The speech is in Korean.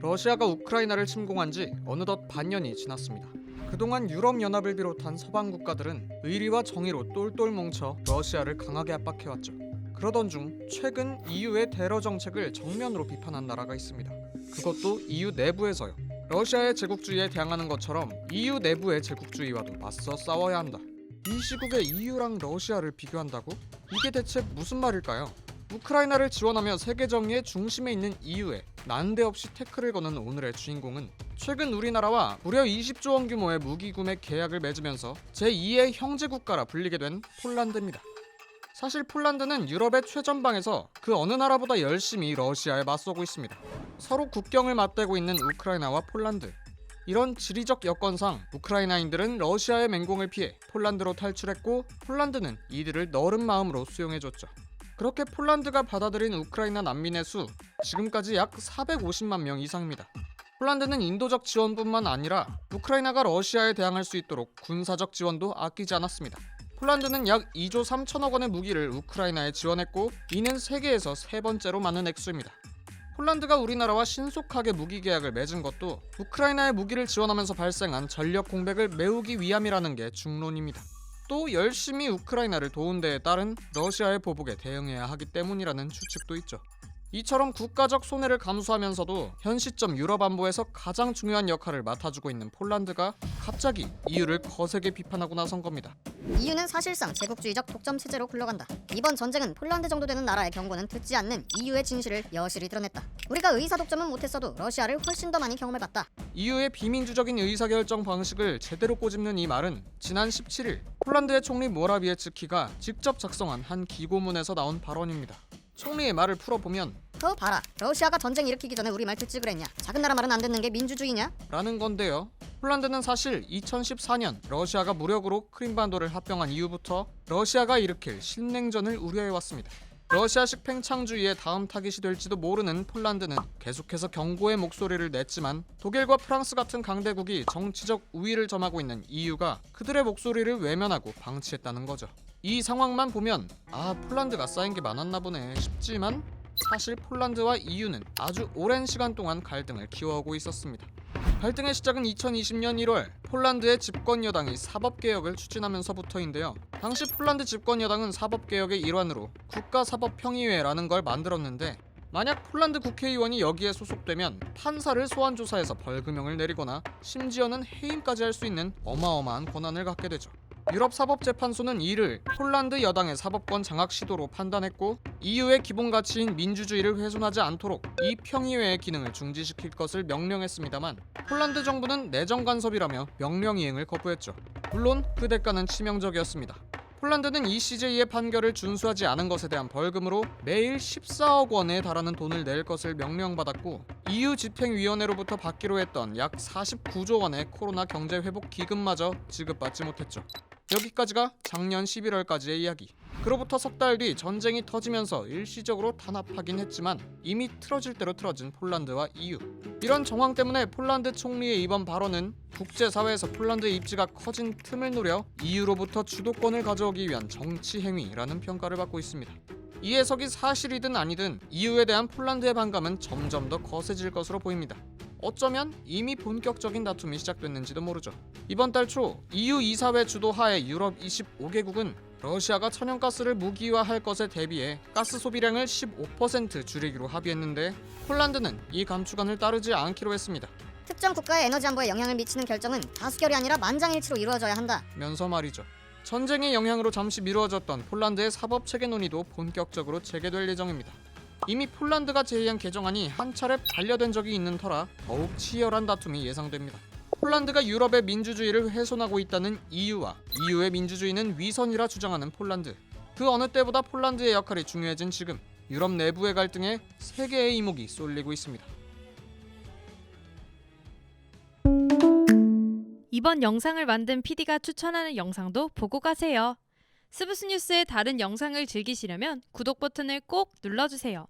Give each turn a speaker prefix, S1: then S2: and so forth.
S1: 러시아가 우크라이나를 침공한 지 어느덧 반년이 지났습니다. 그동안 유럽연합을 비롯한 서방 국가들은 의리와 정의로 똘똘 뭉쳐 러시아를 강하게 압박해왔죠. 그러던 중 최근 EU의 테러 정책을 정면으로 비판한 나라가 있습니다. 그것도 EU 내부에서요. 러시아의 제국주의에 대항하는 것처럼 EU 내부의 제국주의와도 맞서 싸워야 한다. 이 시국에 EU랑 러시아를 비교한다고? 이게 대체 무슨 말일까요? 우크라이나를 지원하며 세계 정의의 중심에 있는 EU에 난데없이 태클을 거는 오늘의 주인공은 최근 우리나라와 무려 20조 원 규모의 무기 구매 계약을 맺으면서 제2의 형제 국가라 불리게 된 폴란드입니다. 사실 폴란드는 유럽의 최전방에서 그 어느 나라보다 열심히 러시아에 맞서고 있습니다. 서로 국경을 맞대고 있는 우크라이나와 폴란드. 이런 지리적 여건상 우크라이나인들은 러시아의 맹공을 피해 폴란드로 탈출했고 폴란드는 이들을 너른 마음으로 수용해줬죠. 그렇게 폴란드가 받아들인 우크라이나 난민의 수 지금까지 약 450만 명 이상입니다. 폴란드는 인도적 지원뿐만 아니라 우크라이나가 러시아에 대항할 수 있도록 군사적 지원도 아끼지 않았습니다. 폴란드는 약 2조 3천억 원의 무기를 우크라이나에 지원했고 이는 세계에서 세 번째로 많은 액수입니다. 폴란드가 우리나라와 신속하게 무기 계약을 맺은 것도 우크라이나에 무기를 지원하면서 발생한 전력 공백을 메우기 위함이라는 게 중론입니다. 또 열심히 우크라이나를 도운 데에 따른 러시아의 보복에 대응해야 하기 때문이라는 추측도 있죠. 이처럼 국가적 손해를 감수하면서도 현 시점 유럽 안보에서 가장 중요한 역할을 맡아주고 있는 폴란드가 갑자기 EU를 거세게 비판하고 나선 겁니다.
S2: EU는 사실상 제국주의적 독점 체제로 굴러간다. 이번 전쟁은 폴란드 정도 되는 나라의 경고는 듣지 않는 EU의 진실을 여실히 드러냈다. 우리가 의사 독점은 못했어도 러시아를 훨씬 더 많이 경험해봤다.
S1: EU의 비민주적인 의사결정 방식을 제대로 꼬집는 이 말은 지난 17일 폴란드의 총리 모라비에츠키가 직접 작성한 한 기고문에서 나온 발언입니다. 총리의 말을 풀어보면
S2: 그거 봐라. 러시아가 전쟁 일으키기 전에 우리 말 듣지 그랬냐. 작은 나라 말은 안 듣는 게 민주주의냐?
S1: 라는 건데요. 폴란드는 사실 2014년 러시아가 무력으로 크림반도를 합병한 이후부터 러시아가 일으킬 신냉전을 우려해왔습니다. 러시아식 팽창주의의 다음 타깃이 될지도 모르는 폴란드는 계속해서 경고의 목소리를 냈지만 독일과 프랑스 같은 강대국이 정치적 우위를 점하고 있는 EU가 그들의 목소리를 외면하고 방치했다는 거죠. 이 상황만 보면 폴란드가 쌓인 게 많았나 보네 싶지만 사실 폴란드와 EU는 아주 오랜 시간 동안 갈등을 키워오고 있었습니다. 갈등의 시작은 2020년 1월 폴란드의 집권 여당이 사법개혁을 추진하면서부터인데요. 당시 폴란드 집권 여당은 사법개혁의 일환으로 국가사법평의회라는 걸 만들었는데 만약 폴란드 국회의원이 여기에 소속되면 판사를 소환 조사해서 벌금형을 내리거나 심지어는 해임까지 할 수 있는 어마어마한 권한을 갖게 되죠. 유럽사법재판소는 이를 폴란드 여당의 사법권 장악 시도로 판단했고 EU의 기본 가치인 민주주의를 훼손하지 않도록 이 평의회의 기능을 중지시킬 것을 명령했습니다만 폴란드 정부는 내정 간섭이라며 명령 이행을 거부했죠. 물론 그 대가는 치명적이었습니다. 폴란드는 이 CJ의 판결을 준수하지 않은 것에 대한 벌금으로 매일 14억 원에 달하는 돈을 낼 것을 명령받았고 EU 집행위원회로부터 받기로 했던 약 49조 원의 코로나 경제회복 기금마저 지급받지 못했죠. 여기까지가 작년 11월까지의 이야기. 그로부터 석 달 뒤 전쟁이 터지면서 일시적으로 단합하긴 했지만 이미 틀어질 대로 틀어진 폴란드와 EU. 이런 정황 때문에 폴란드 총리의 이번 발언은 국제사회에서 폴란드의 입지가 커진 틈을 노려 EU로부터 주도권을 가져오기 위한 정치 행위라는 평가를 받고 있습니다. 이 해석이 사실이든 아니든 EU에 대한 폴란드의 반감은 점점 더 거세질 것으로 보입니다. 어쩌면 이미 본격적인 다툼이 시작됐는지도 모르죠. 이번 달 초 EU 이사회 주도 하에 유럽 25개국은 러시아가 천연가스를 무기화할 것에 대비해 가스 소비량을 15% 줄이기로 합의했는데 폴란드는 이 감축안을 따르지 않기로 했습니다.
S2: 특정 국가의 에너지 안보에 영향을 미치는 결정은 다수결이 아니라 만장일치로 이루어져야 한다.
S1: 면서 말이죠. 전쟁의 영향으로 잠시 미뤄졌던 폴란드의 사법체계 논의도 본격적으로 재개될 예정입니다. 이미 폴란드가 제의한 개정안이 한 차례 반려된 적이 있는 터라 더욱 치열한 다툼이 예상됩니다. 폴란드가 유럽의 민주주의를 훼손하고 있다는 EU와 EU의 민주주의는 위선이라 주장하는 폴란드. 그 어느 때보다 폴란드의 역할이 중요해진 지금 유럽 내부의 갈등에 세계의 이목이 쏠리고 있습니다.
S3: 이번 영상을 만든 PD가 추천하는 영상도 보고 가세요. 스브스 뉴스의 다른 영상을 즐기시려면 구독 버튼을 꼭 눌러주세요.